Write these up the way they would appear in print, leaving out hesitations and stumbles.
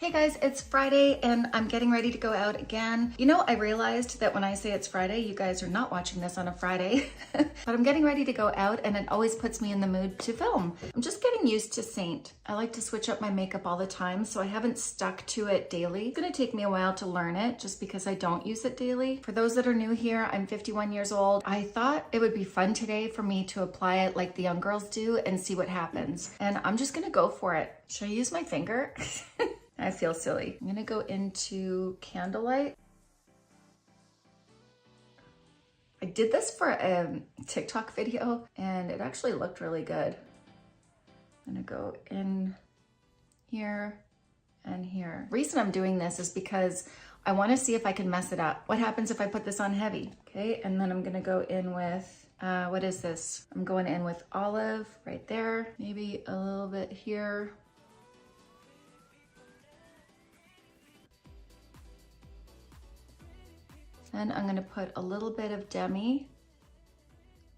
Hey guys, it's Friday and I'm getting ready to go out again. You know, I realized that when I say it's Friday, you guys are not watching this on a Friday, but I'm getting ready to go out and it always puts me in the mood to film. I'm just getting used to SEINT. I like to switch up my makeup all the time, so I haven't stuck to it daily. It's gonna take me a while to learn it just because I don't use it daily. For those that are new here, I'm 51 years old. I thought it would be fun today for me to apply it like the young girls do and see what happens. And I'm just gonna go for it. Should I use my finger? I feel silly. I'm gonna go into Candlelight. I did this for a TikTok video and it actually looked really good. I'm gonna go in here and here. The reason I'm doing this is because I wanna see if I can mess it up. What happens if I put this on heavy? Okay, and then I'm gonna go in with, what is this? I'm going in with Olive right there. Maybe a little bit here. Then I'm gonna put a little bit of Demi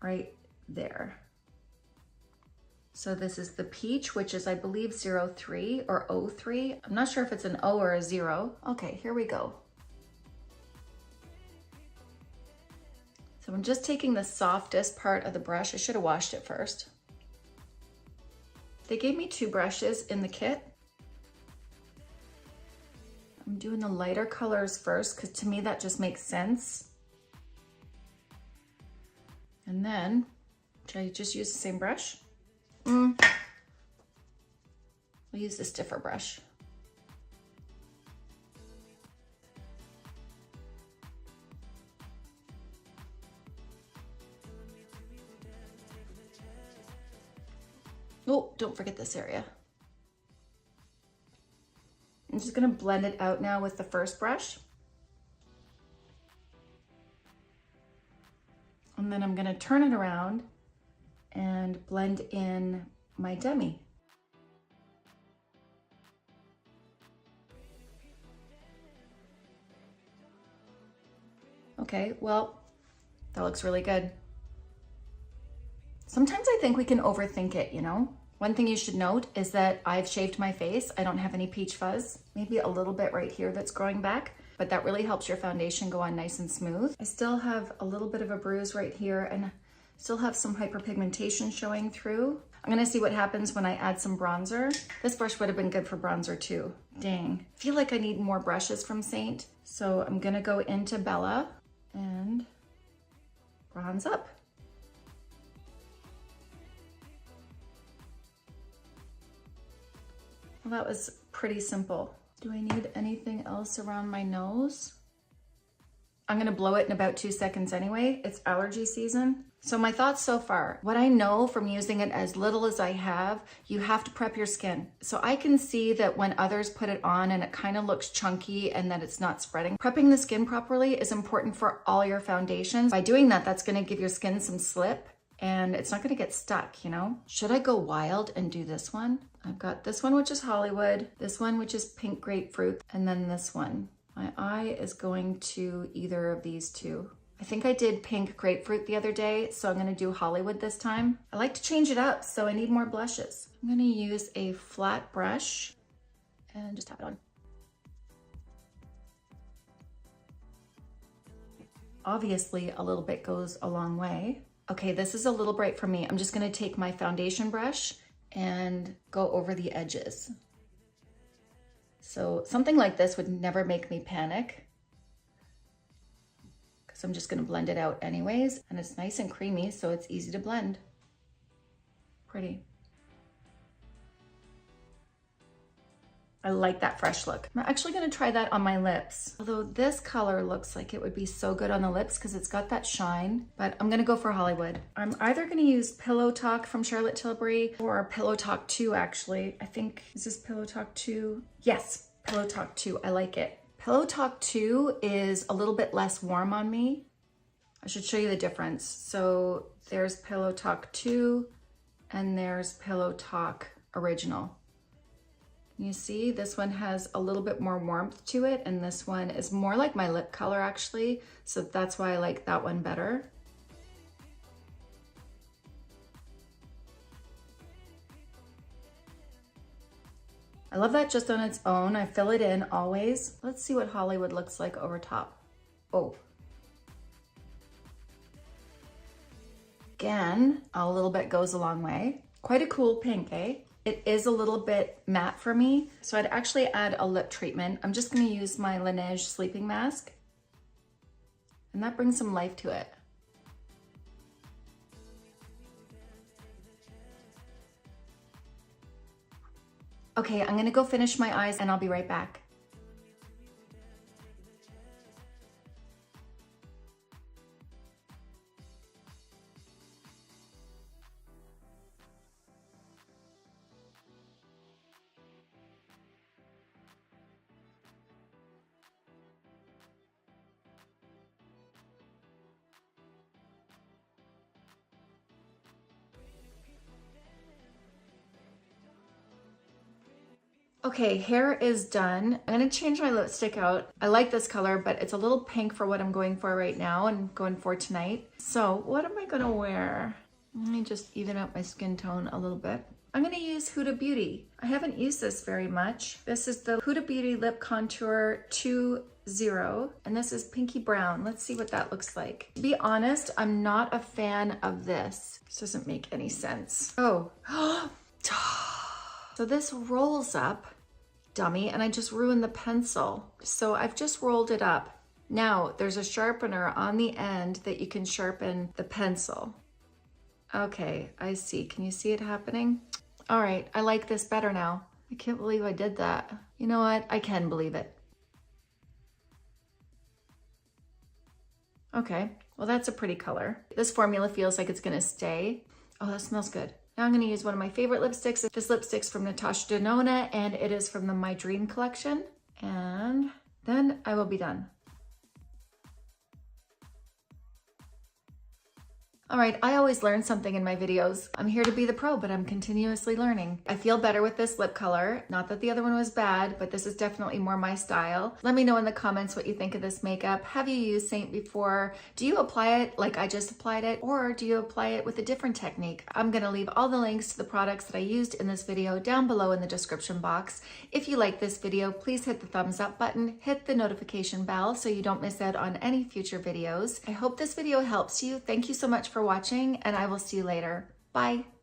right there. So this is the Peach, which is I believe 03 or 03. I'm not sure if it's an O or a 0. Okay, here we go. So I'm just taking the softest part of the brush. I should have washed it first. They gave me 2 brushes in the kit. I'm doing the lighter colors first because to me that just makes sense. And then, should I just use the same brush? I'll use the stiffer brush. Oh, don't forget this area. I'm just gonna blend it out now with the first brush. And then I'm gonna turn it around and blend in my Demi. Okay, well, that looks really good. Sometimes I think we can overthink it, you know? One thing you should note is that I've shaved my face. I don't have any peach fuzz, maybe a little bit right here that's growing back, but that really helps your foundation go on nice and smooth. I still have a little bit of a bruise right here and still have some hyperpigmentation showing through. I'm gonna see what happens when I add some bronzer. This brush would have been good for bronzer too. Dang, I feel like I need more brushes from SEINT. So I'm gonna go into Bella and bronze up. Well, that was pretty simple. Do I need anything else around my nose? I'm gonna blow it in about 2 seconds anyway. It's allergy season. So my thoughts so far, what I know from using it as little as I have, you have to prep your skin. So I can see that when others put it on and it kind of looks chunky and that it's not spreading. Prepping the skin properly is important for all your foundations. By doing that, that's gonna give your skin some slip and it's not gonna get stuck, you know? Should I go wild and do this one? I've got this one, which is Hollywood, this one, which is Pink Grapefruit, and then this one. My eye is going to either of these two. I think I did Pink Grapefruit the other day, so I'm gonna do Hollywood this time. I like to change it up, so I need more blushes. I'm gonna use a flat brush and just tap it on. Obviously, a little bit goes a long way. Okay, this is a little bright for me. I'm just gonna take my foundation brush and go over the edges. So something like this would never make me panic because I'm just gonna blend it out anyways, and it's nice and creamy, so it's easy to blend. Pretty. I like that fresh look. I'm actually gonna try that on my lips. Although this color looks like it would be so good on the lips because it's got that shine, but I'm gonna go for Hollywood. I'm either gonna use Pillow Talk from Charlotte Tilbury or Pillow Talk 2 actually. I think, is this Pillow Talk 2? Yes, Pillow Talk 2, I like it. Pillow Talk 2 is a little bit less warm on me. I should show you the difference. So there's Pillow Talk 2 and there's Pillow Talk Original. You see, this one has a little bit more warmth to it, and this one is more like my lip color actually, so that's why I like that one better. I love that just on its own. I fill it in always. Let's see what Hollywood looks like over top. Oh. Again, a little bit goes a long way. Quite a cool pink, eh? It is a little bit matte for me, so I'd actually add a lip treatment. I'm just gonna use my Laneige sleeping mask, and that brings some life to it. Okay, I'm gonna go finish my eyes and I'll be right back. Okay, hair is done. I'm gonna change my lipstick out. I like this color, but it's a little pink for what I'm going for right now and going for tonight. So what am I gonna wear? Let me just even up my skin tone a little bit. I'm gonna use Huda Beauty. I haven't used this very much. This is the Huda Beauty Lip Contour 2.0, and this is pinky brown. Let's see what that looks like. To be honest, I'm not a fan of this. This doesn't make any sense. Oh, so this rolls up, dummy, and I just ruined the pencil. So I've just rolled it up. Now there's a sharpener on the end that you can sharpen the pencil. Okay, I see. Can you see it happening? All right, I like this better now. I can't believe I did that. You know what? I can believe it. Okay, well that's a pretty color. This formula feels like it's gonna stay. Oh, that smells good. Now I'm gonna use one of my favorite lipsticks. This lipstick's from Natasha Denona and it is from the My Dream collection. And then I will be done. All right, I always learn something in my videos. I'm here to be the pro, but I'm continuously learning. I feel better with this lip color. Not that the other one was bad, but this is definitely more my style. Let me know in the comments what you think of this makeup. Have you used SEINT before? Do you apply it like I just applied it? Or do you apply it with a different technique? I'm gonna leave all the links to the products that I used in this video down below in the description box. If you like this video, please hit the thumbs up button, hit the notification bell so you don't miss out on any future videos. I hope this video helps you. Thank you so much for watching, and I will see you later. Bye.